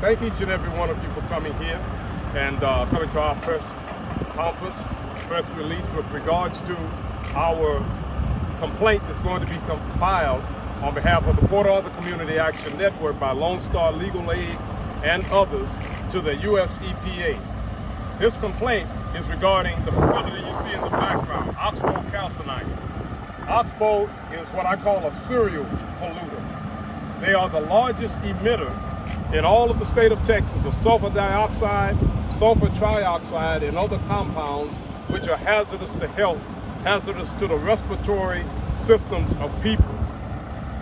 thank each and every one of you for coming here and coming to our press conference, press release with regards to our complaint that's going to be filed on behalf of the Port Arthur Community Action Network by Lone Star Legal Aid and others to the U.S. EPA. This complaint is regarding the facility you see in the background, Oxbow Calcinite. Oxbow is what I call a serial polluter. They are the largest emitter in all of the state of Texas of sulfur dioxide, sulfur trioxide, and other compounds which are hazardous to health, hazardous to the respiratory systems of people.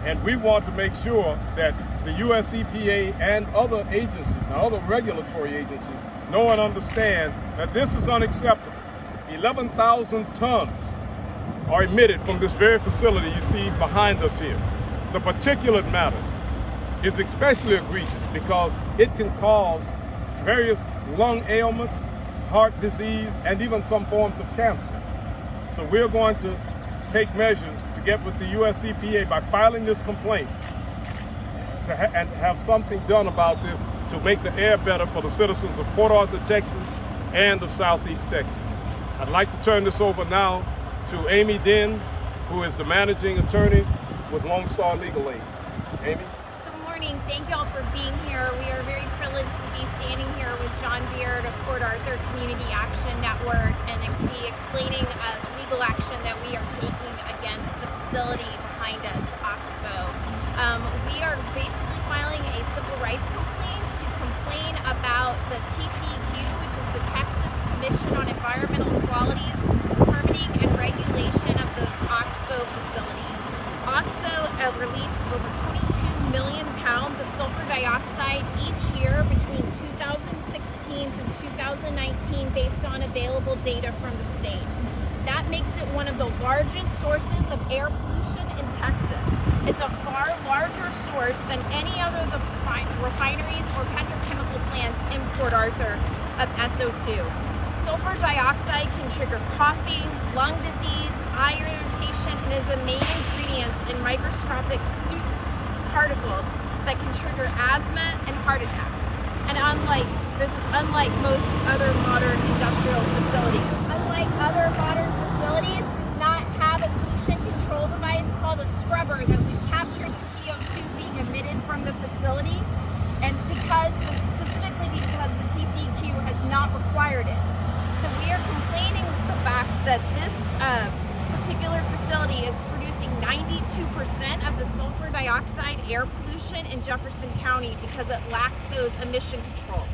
And we want to make sure that the U.S. EPA and other agencies, and other regulatory agencies, know and understand that this is unacceptable. 11,000 tons are emitted from this very facility you see behind us here. The particulate matter is especially egregious because it can cause various lung ailments, heart disease, and even some forms of cancer. So we're going to take measures to get with the U.S. EPA by filing this complaint and have something done about this to make the air better for the citizens of Port Arthur, Texas, and of Southeast Texas. I'd like to turn this over now to Amy Den, who is the managing attorney with Lone Star Legal Aid. Amy? Good morning. Thank you all for being here. We are very privileged to be standing here with John Beard of Port Arthur Community Action Network and be explaining the legal action that we are taking against the facility behind us, Oxbow. We are basically filing a civil rights complaint to complain about the TCEQ, which is the Texas Commission on Environmental Quality's permitting and regulation of the Oxbow facility. Oxbow released over 22 million pounds of sulfur dioxide each year between 2016 through 2019 based on available data from the state. That makes it one of the largest sources of air pollution in Texas. It's a far larger source than any other of the refineries or petrochemical plants in Port Arthur of SO2. Sulfur dioxide can trigger coughing, lung disease, eye irritation, and is a main ingredient in microscopic soot particles that can trigger asthma and heart attacks. And this is unlike most other modern industrial facilities. Unlike other modern facilities, does not have a pollution control device called a scrubber that would capture the CO2 being emitted from the facility, and specifically because the TCEQ has not required it. So we are complaining the fact that this particular facility is producing 92% of the sulfur dioxide air pollution in Jefferson County because it lacks those emission controls.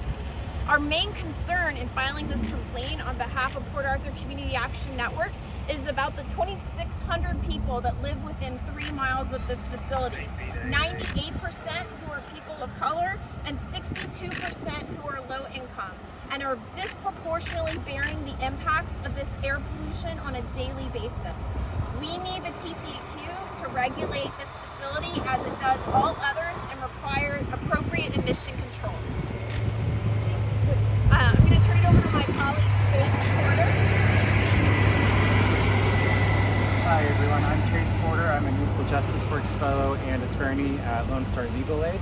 Our main concern in filing this complaint on behalf of Port Arthur Community Action Network is about the 2,600 people that live within 3 miles of this facility. 98% who are people of color and 62% who are low income and are disproportionately bearing the impacts of this air pollution on a daily basis. We need the TCEQ to regulate this facility as it does all others and require appropriate emission controls. I'm going to turn it over to my colleague, Chase Porter. Hi everyone, I'm Chase Porter. I'm an Equal Justice Works Fellow and attorney at Lone Star Legal Aid.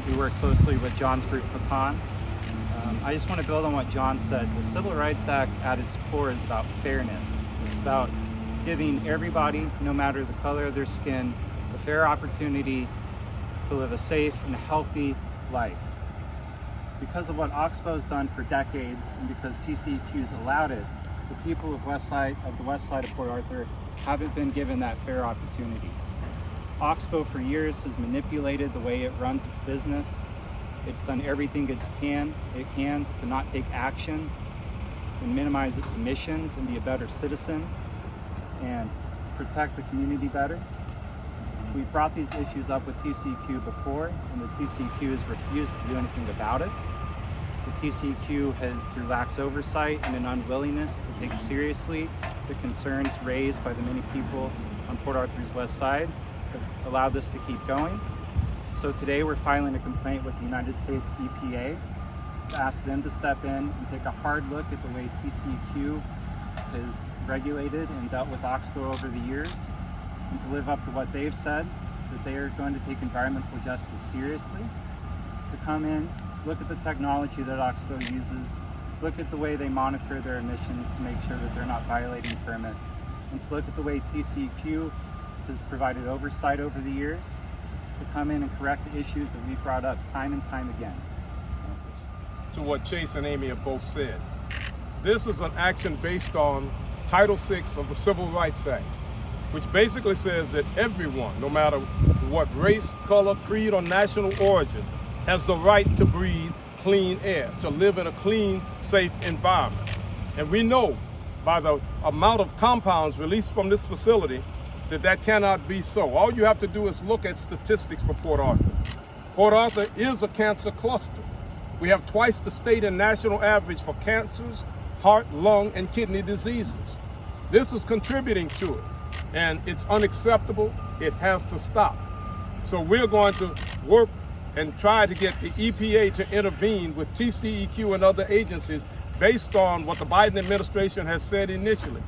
We work closely with John's group, Pecan. I just want to build on what John said. The Civil Rights Act at its core is about fairness. It's about giving everybody, no matter the color of their skin, a fair opportunity to live a safe and healthy life. Because of what Oxbow's done for decades and because TCEQ's allowed it, the people of the west side of Port Arthur haven't been given that fair opportunity. Oxbow for years has manipulated the way it runs its business. It's done everything it can to not take action and minimize its emissions and be a better citizen and protect the community better. We've brought these issues up with TCEQ before, and the TCEQ has refused to do anything about it. The TCEQ has, through lax oversight and an unwillingness to take seriously the concerns raised by the many people on Port Arthur's west side, have allowed this to keep going. So today we're filing a complaint with the United States EPA to ask them to step in and take a hard look at the way TCEQ has regulated and dealt with Oxbow over the years, and to live up to what they've said, that they are going to take environmental justice seriously, to come in, look at the technology that Oxbow uses, look at the way they monitor their emissions to make sure that they're not violating permits, and to look at the way TCEQ has provided oversight over the years to come in and correct the issues that we've brought up time and time again. To what Chase and Amy have both said, this is an action based on Title VI of the Civil Rights Act, which basically says that everyone, no matter what race, color, creed, or national origin, has the right to breathe clean air, to live in a clean, safe environment. And we know by the amount of compounds released from this facility that that cannot be so. All you have to do is look at statistics for Port Arthur. Port Arthur is a cancer cluster. We have twice the state and national average for cancers, heart, lung, and kidney diseases. This is contributing to it, and it's unacceptable. It has to stop. So we're going to work and try to get the EPA to intervene with TCEQ and other agencies based on what the Biden administration has said initially,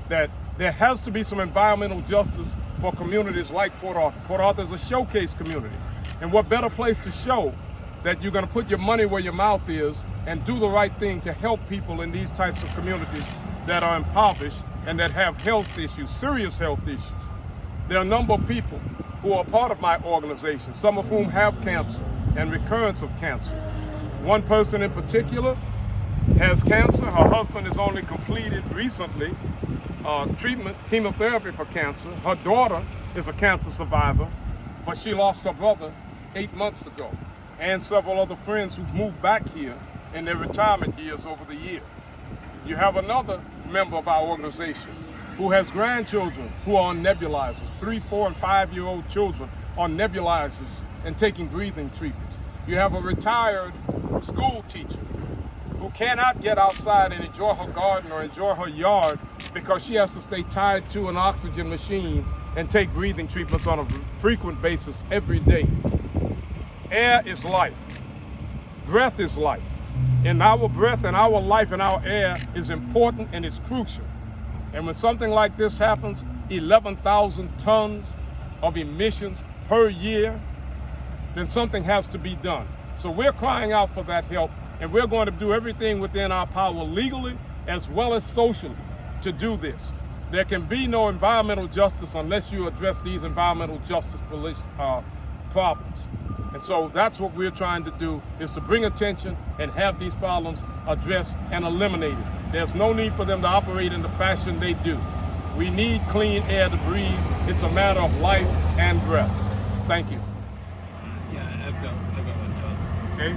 that there has to be some environmental justice for communities like Port Arthur. Port Arthur is a showcase community. And what better place to show that you're going to put your money where your mouth is and do the right thing to help people in these types of communities that are impoverished and that have health issues, serious health issues. There are a number of people who are part of my organization, some of whom have cancer and recurrence of cancer. One person in particular has cancer. Her husband has only completed recently treatment, chemotherapy for cancer. Her daughter is a cancer survivor, but she lost her brother 8 months ago, and several other friends who've moved back here in their retirement years over the year. You have another member of our organization who has grandchildren who are on nebulizers, 3, 4, and 5-year-old children on nebulizers and taking breathing treatments. You have a retired school teacher who cannot get outside and enjoy her garden or enjoy her yard because she has to stay tied to an oxygen machine and take breathing treatments on a frequent basis every day. Air is life. Breath is life. And our breath and our life and our air is important and it's crucial. And when something like this happens, 11,000 tons of emissions per year, then something has to be done. So we're crying out for that help, and we're going to do everything within our power legally as well as socially to do this. There can be no environmental justice unless you address these environmental justice problems. And so that's what we're trying to do, is to bring attention and have these problems addressed and eliminated. There's no need for them to operate in the fashion they do. We need clean air to breathe. It's a matter of life and breath. Thank you. Yeah, I've got one. Okay.